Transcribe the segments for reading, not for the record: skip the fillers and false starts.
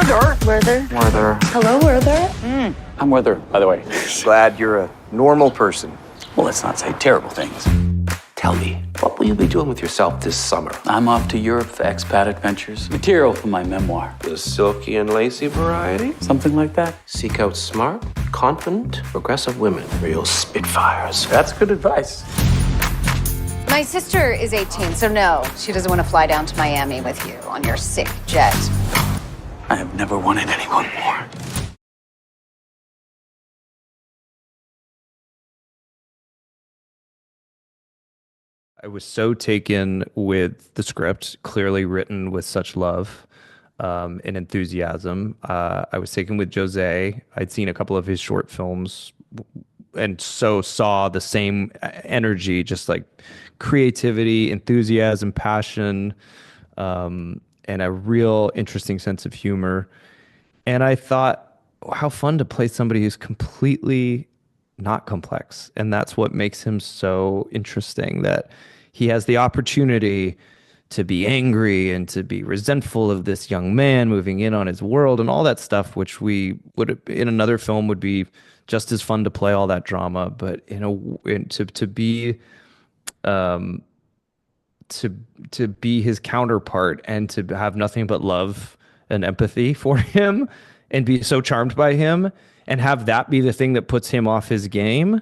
Werther. Werther. Hello, Werther. I'm Werther, by the way. Glad you're a normal person. Well, let's not say terrible things. Tell me, what will you be doing with yourself this summer? I'm off to Europe for expat adventures. Material for my memoir. The silky and lacy variety? Something like that. Seek out smart, confident, progressive women. Real spitfires. That's good advice. My sister is 18, so no, she doesn't want to fly down to Miami with you on your sick jet. I have never wanted anyone more. I was so taken with the script, clearly written with such love and enthusiasm. I was taken with Jose. I'd seen a couple of his short films and so saw the same energy, just like creativity, enthusiasm, passion, and a real interesting sense of humor. And I thought, how fun to play somebody who's completely not complex. And that's what makes him so interesting, that he has the opportunity to be angry and to be resentful of this young man moving in on his world and all that stuff, which we would in another film would be just as fun to play all that drama. But to be to be his counterpart and to have nothing but love and empathy for him and be so charmed by him and have that be the thing that puts him off his game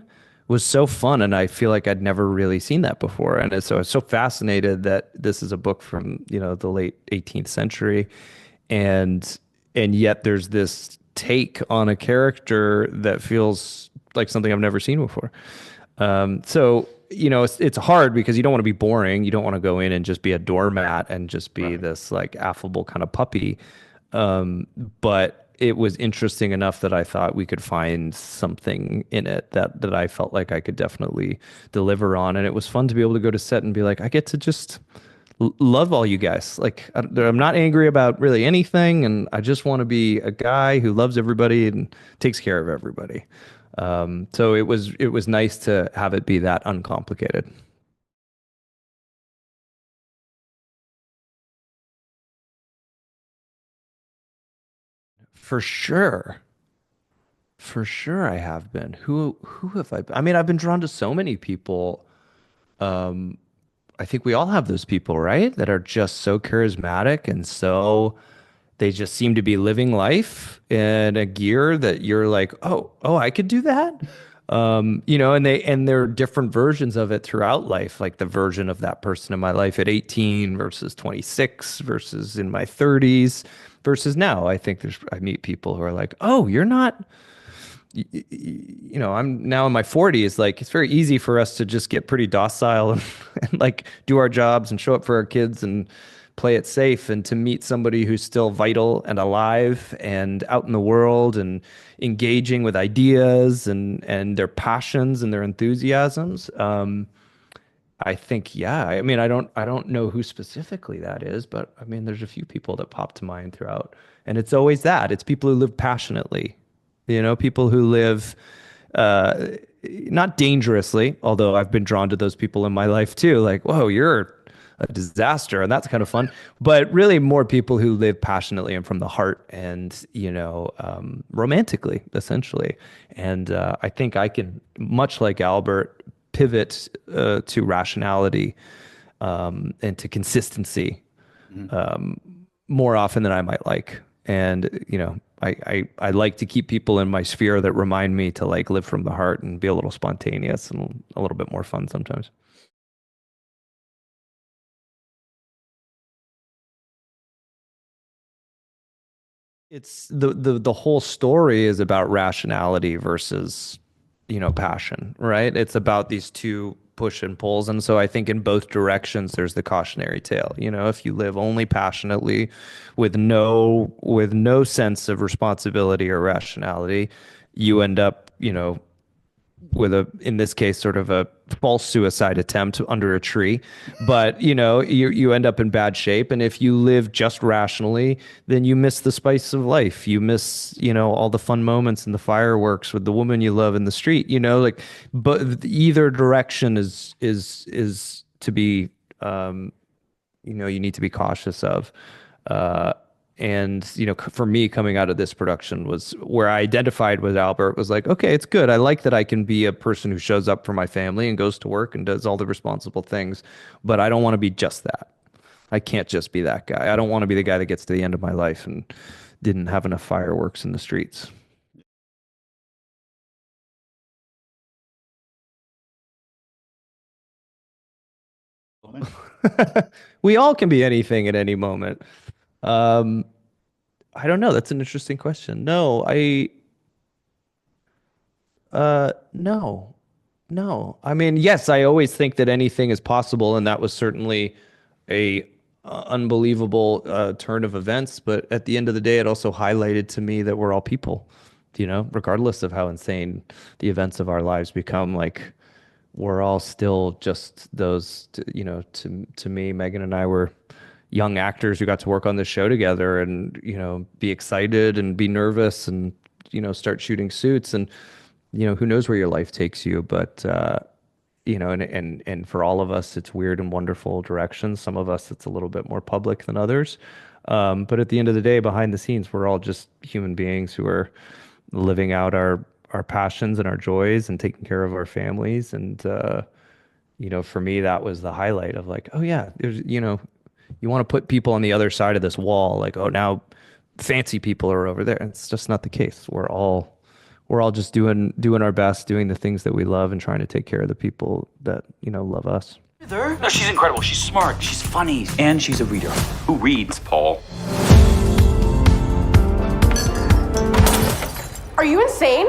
was so fun. And I feel like I'd never really seen that before. And so I was so fascinated that this is a book from, the late 18th century. And yet there's this take on a character that feels like something I've never seen before. It's hard because you don't want to be boring. You don't want to go in and just be a doormat and just be this like affable kind of puppy. But it was interesting enough that I thought we could find something in it that I felt like I could definitely deliver on. And it was fun to be able to go to set and be like, I get to just love all you guys. Like, I'm not angry about really anything. And I just want to be a guy who loves everybody and takes care of everybody. So it was nice to have it be that uncomplicated. For sure. For sure I have been. Who have I been? I mean, I've been drawn to so many people. I think we all have those people, right? That are just so charismatic and so they just seem to be living life in a gear that you're like, oh, I could do that. And there are different versions of it throughout life, like the version of that person in my life at 18 versus 26 versus in my 30s versus now. I think I meet people who are like, oh, you're not, I'm now in my 40s. Like, it's very easy for us to just get pretty docile and like do our jobs and show up for our kids and play it safe, and to meet somebody who's still vital and alive and out in the world and engaging with ideas and their passions and their enthusiasms. I think, yeah, I mean, I don't know who specifically that is, but I mean, there's a few people that pop to mind throughout, and it's always that. It's people who live passionately, people who live, not dangerously, although I've been drawn to those people in my life too. Like, whoa, you're a disaster, and that's kind of fun. But really more people who live passionately and from the heart and, romantically, essentially. And I think I can, much like Albert, pivot to rationality and to consistency more often than I might like. And, I like to keep people in my sphere that remind me to like live from the heart and be a little spontaneous and a little bit more fun sometimes. It's the whole story is about rationality versus, passion, right? It's about these two push and pulls. And so I think in both directions, there's the cautionary tale. If you live only passionately with no sense of responsibility or rationality, you end up, with in this case, sort of a false suicide attempt under a tree. But, you end up in bad shape. And if you live just rationally, then you miss the spice of life. You miss, all the fun moments and the fireworks with the woman you love in the street, but either direction is to be, you need to be cautious of. And, for me coming out of this production was where I identified with Albert was like, okay, it's good. I like that I can be a person who shows up for my family and goes to work and does all the responsible things, but I don't want to be just that. I can't just be that guy. I don't want to be the guy that gets to the end of my life and didn't have enough fireworks in the streets. We all can be anything at any moment. Um, I don't know. That's an interesting question. No. No. I mean, yes, I always think that anything is possible, and that was certainly a unbelievable turn of events. But at the end of the day, it also highlighted to me that we're all people, regardless of how insane the events of our lives become. Like, we're all still just those, to me, Megan and I were young actors who got to work on this show together and, be excited and be nervous and, start shooting suits. And, who knows where your life takes you, but, and for all of us, it's weird and wonderful directions. Some of us, it's a little bit more public than others. But at the end of the day, behind the scenes, we're all just human beings who are living out our passions and our joys and taking care of our families. And, for me, that was the highlight of like, oh yeah, there's, you want to put people on the other side of this wall, like, oh, now fancy people are over there. It's just not the case. We're all just doing our best, doing the things that we love and trying to take care of the people that, love us. No, she's incredible. She's smart. She's funny. And she's a reader. Who reads, Paul? Are you insane?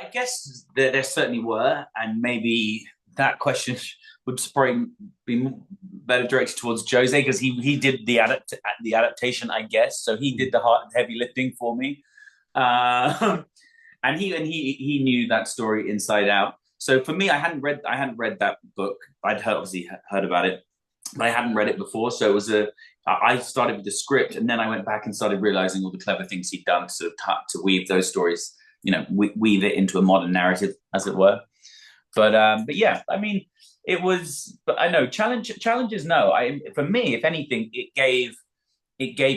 I guess there certainly were, and maybe that question would probably be better directed towards Jose because he did the adaptation, I guess. So he did the hard heavy lifting for me, and he knew that story inside out. So for me, I hadn't read that book. Obviously heard about it, but I hadn't read it before. So it was I started with the script, and then I went back and started realizing all the clever things he'd done to sort of to weave those stories, weave it into a modern narrative, as it were. But yeah, I mean, it was. But I know challenges. No, for me, if anything, it gave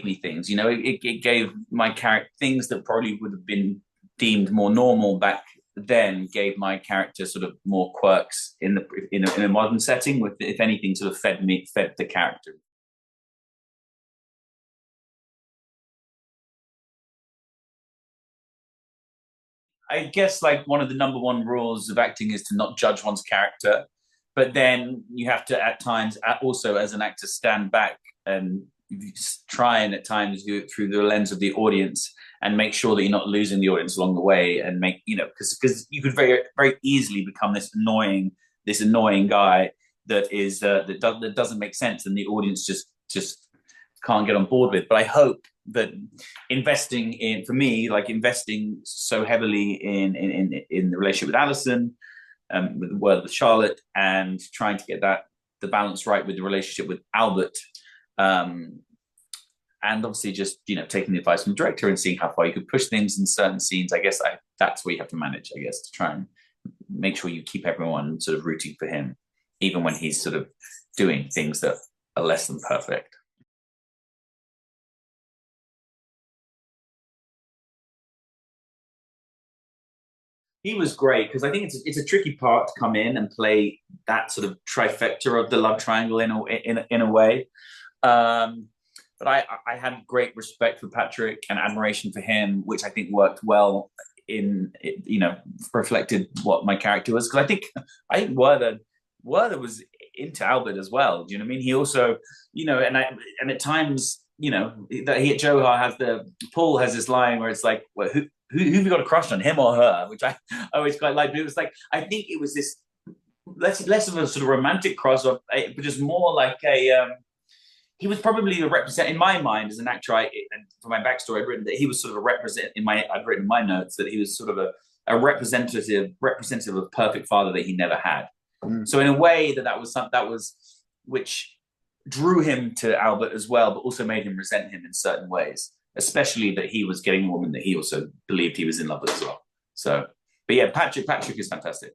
me things. It gave my character things that probably would have been deemed more normal back then. Gave my character sort of more quirks in a modern setting. With, if anything, sort of fed the character. I guess like one of the number one rules of acting is to not judge one's character, but then you have to at times also as an actor stand back and try and at times do it through the lens of the audience and make sure that you're not losing the audience along the way and make because you could very very easily become this annoying guy that doesn't make sense and the audience just can't get on board with. But I hope that for me, like investing so heavily in the relationship with Alison, with the word with Charlotte, and trying to get the balance right with the relationship with Albert, and obviously just taking the advice from the director and seeing how far you could push things in certain scenes. I guess that's where you have to manage, I guess, to try and make sure you keep everyone sort of rooting for him, even when he's sort of doing things that are less than perfect. He was great because I think it's a tricky part to come in and play that sort of trifecta of the love triangle in a way. But I had great respect for Patrick and admiration for him, which I think worked well in reflected what my character was because I think Werther was into Albert as well. Do you know what I mean? He also and at times that Johar Paul has this line where it's like, well, who have you got a crush on, him or her? Which I always quite liked. But it was like, I think it was this less of a sort of romantic cross, but just more like he was probably a represent in my mind as an actor. And for my backstory, I'd written that he was sort of a represent I'd written in my notes that he was sort of a representative of perfect father that he never had. So in a way that was which drew him to Albert as well, but also made him resent him in certain ways, especially that he was getting a woman that he also believed he was in love with as well. So, but yeah, Patrick is fantastic.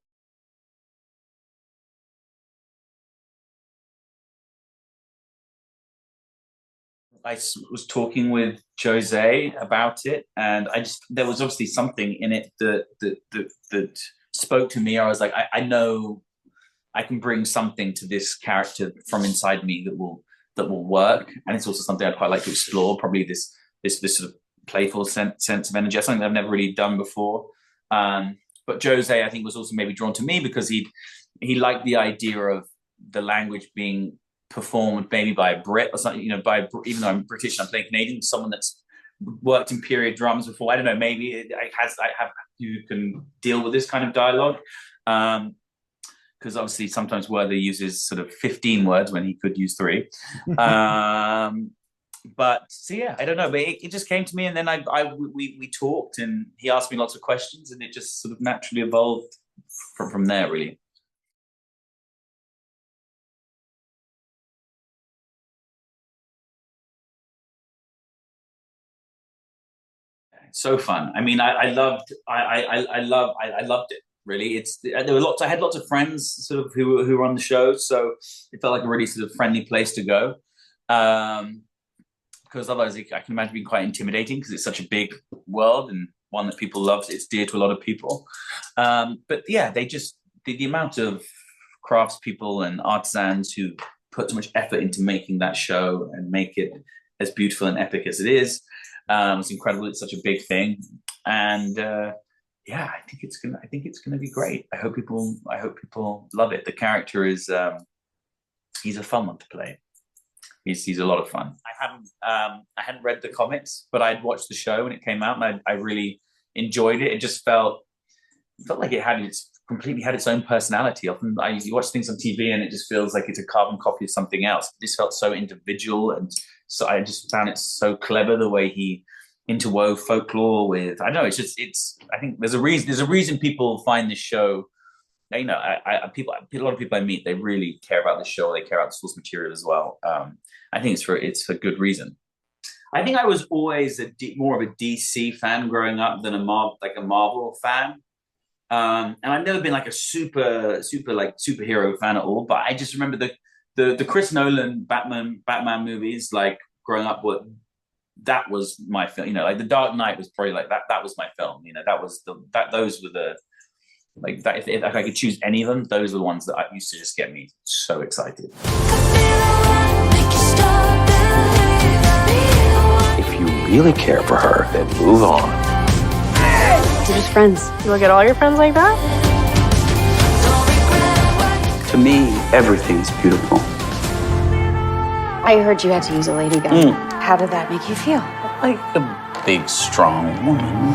was talking with Jose about it, and there was obviously something in it that spoke to me. I was like, I know I can bring something to this character from inside me that will work, and it's also something I'd quite like to explore. Probably this sort of playful sense of energy, something that I've never really done before. But Jose, I think, was also maybe drawn to me because he liked the idea of the language being performed maybe by a Brit or something, even though I'm British and I'm playing Canadian, someone that's worked in period dramas before. I don't know, maybe I have you can deal with this kind of dialogue. Because obviously sometimes Werther uses sort of 15 words when he could use 3. But so yeah, I don't know, but it just came to me, and then we talked, and he asked me lots of questions, and it just sort of naturally evolved from there, really. So fun. I mean, I loved it. Really, I had lots of friends sort of who were on the show, so it felt like a really sort of friendly place to go. Because otherwise, I can imagine being quite intimidating because it's such a big world and one that people love. It's dear to a lot of people. But yeah, they just the amount of craftspeople and artisans who put so much effort into making that show and make it as beautiful and epic as it is. It's incredible. It's such a big thing, and yeah, I think it's gonna be great. I hope people love it. The character is he's a fun one to play. He's a lot of fun. I hadn't read the comics, but I'd watched the show when it came out, and I really enjoyed it. It just felt like it completely had its own personality. Often you watch things on TV and it just feels like it's a carbon copy of something else. This felt so individual, and so I just found it so clever the way he interwove folklore with. I know I think there's a reason people find this show. A lot of people I meet, they really care about the show. They care about the source material as well. I think it's for good reason. I think I was always more of a DC fan growing up than a Marvel fan. And I've never been like a super like superhero fan at all. But I just remember the Chris Nolan Batman movies, like growing up. That was my film. Like The Dark Knight was probably like that. That was my film. Those were the like that. If I could choose any of them, those are the ones that used to just get me so excited. If you really care for her, then move on. We're just friends. You look at all your friends like that? To me, everything's beautiful. I heard you had to use a lady gun. How did that make you feel? Like a big, strong woman.